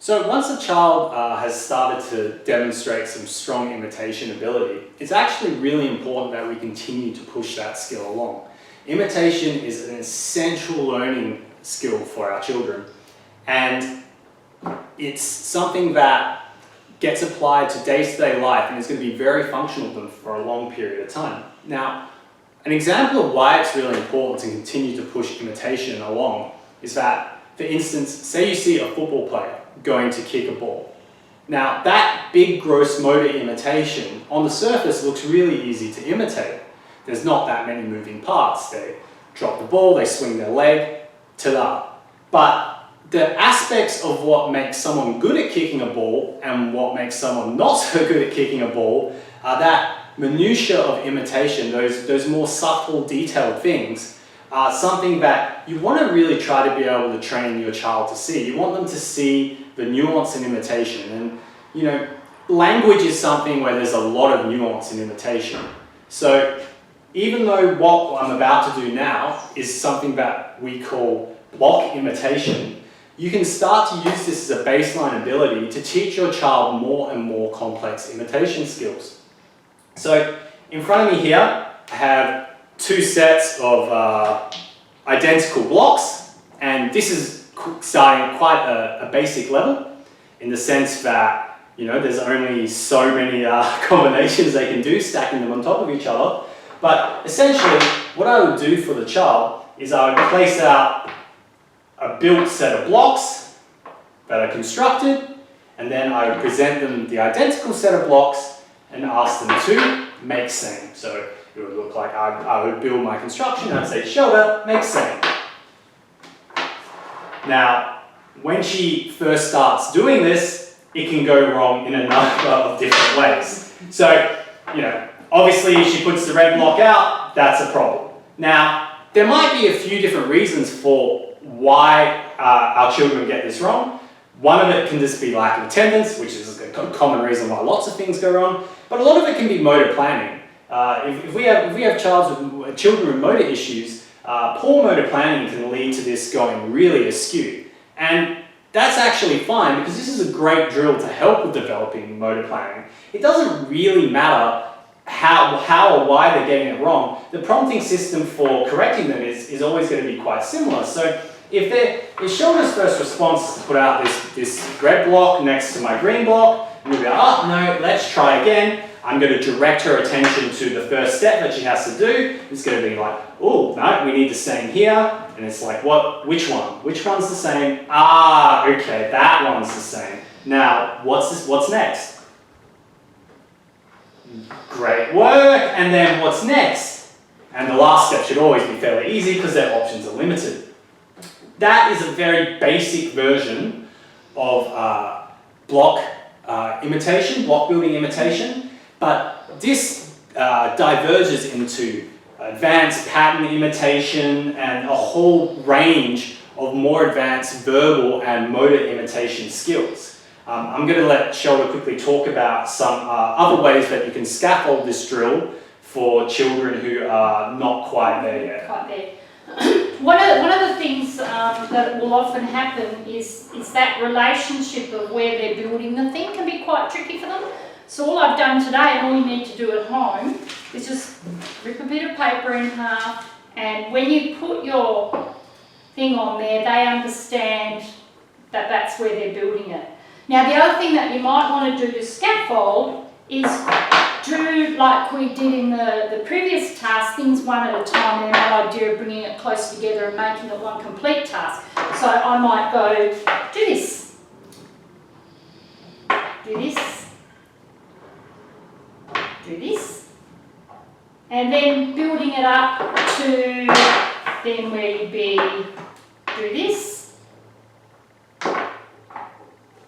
So once a child has started to demonstrate some strong imitation ability, it's actually really important that we continue to push that skill along. Imitation is an essential learning skill for our children, and it's something that gets applied to day-to-day life and is going to be very functional to them for a long period of time. Now, an example of why it's really important to continue to push imitation along is that, for instance, say you see a football player going to kick a ball. Now, that big gross motor imitation on the surface looks really easy to imitate. There's not that many moving parts. They drop the ball, they swing their leg, ta-da. But the aspects of what makes someone good at kicking a ball and what makes someone not so good at kicking a ball are that minutiae of imitation, those more subtle, detailed things, are something that you want to really try to be able to train your child to see. You want them to see the nuance in imitation. And, you know, language is something where there's a lot of nuance in imitation. So even though what I'm about to do now is something that we call block imitation, you can start to use this as a baseline ability to teach your child more and more complex imitation skills. So in front of me here, I have two sets of identical blocks, and this is starting at quite a basic level in the sense that, you know, there's only so many combinations they can do, stacking them on top of each other. But essentially, what I would do for the child is I would place out a built set of blocks that are constructed, and then I would present them the identical set of blocks and ask them to make same. So it would look like I would build my construction and I'd say shoulder, make same. Now, when she first starts doing this, it can go wrong in a number of different ways. So, you know, obviously if she puts the red block out, that's a problem. Now, there might be a few different reasons for why our children get this wrong. One of it can just be lack of attendance, which is a common reason why lots of things go wrong, but a lot of it can be motor planning. If we have children with motor issues, poor motor planning can lead to this going really askew. And that's actually fine because this is a great drill to help with developing motor planning. It doesn't really matter how or why they're getting it wrong. The prompting system for correcting them is always going to be quite similar. So if Shauna's first response is to put out this red block next to my green block, and we'll be like, oh no, let's try again. I'm going to direct her attention to the first step that she has to do. It's going to be like, oh, no, we need the same here. And it's like, what? Which one? Which one's the same? Ah, okay, that one's the same. Now, what's next? Great work. And then what's next? And the last step should always be fairly easy because their options are limited. That is a very basic version of block building imitation. But this diverges into advanced pattern imitation and a whole range of more advanced verbal and motor imitation skills. I'm going to let Shelda quickly talk about some other ways that you can scaffold this drill for children who are not quite there yet. Quite there. One of the things that will often happen is that relationship of where they're building the thing can be quite tricky for them. So all I've done today, and all you need to do at home, is just rip a bit of paper in half, and when you put your thing on there, they understand that that's where they're building it. Now the other thing that you might want to do to scaffold is do like we did in the previous task, things one at a time, and that idea of bringing it close together and making it one complete task. So I might go, do this, do this, do this, and then building it up to then where you'd be, do this,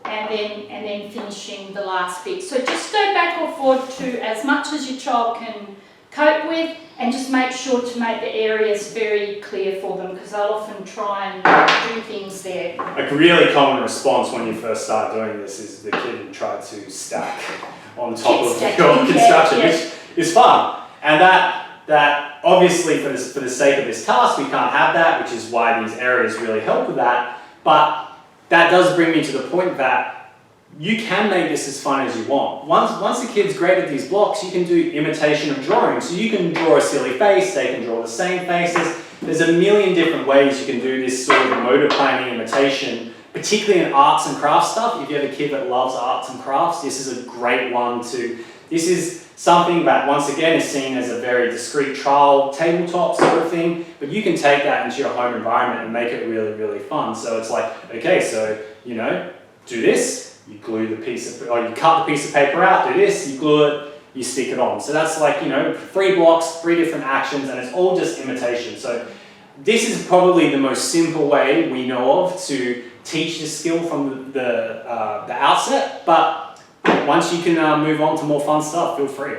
and then finishing the last bit. So just go back or forward to as much as your child can cope with, and just make sure to make the areas very clear for them because they'll often try and do things there. A really common response when you first start doing this is the kid tried to stack on top of your construction, which is fun. And that obviously for the sake of this task we can't have that, which is why these areas really help with that. But that does bring me to the point that you can make this as fun as you want. Once the kid's great at these blocks, you can do imitation of drawing. So you can draw a silly face, they can draw the same faces. There's a million different ways you can do this sort of motor planning imitation, particularly in arts and crafts stuff. If you have a kid that loves arts and crafts, this is a great one to, this is something that once again is seen as a very discrete trial tabletop sort of thing, but you can take that into your home environment and make it really, really fun. So it's like, okay, so, you know, do this, you glue the piece of, or you cut the piece of paper out, do this, you glue it, you stick it on. So that's like, you know, 3 blocks, 3 different actions, and it's all just imitation. So this is probably the most simple way we know of to teach this skill from the outset, but once you can move on to more fun stuff, feel free.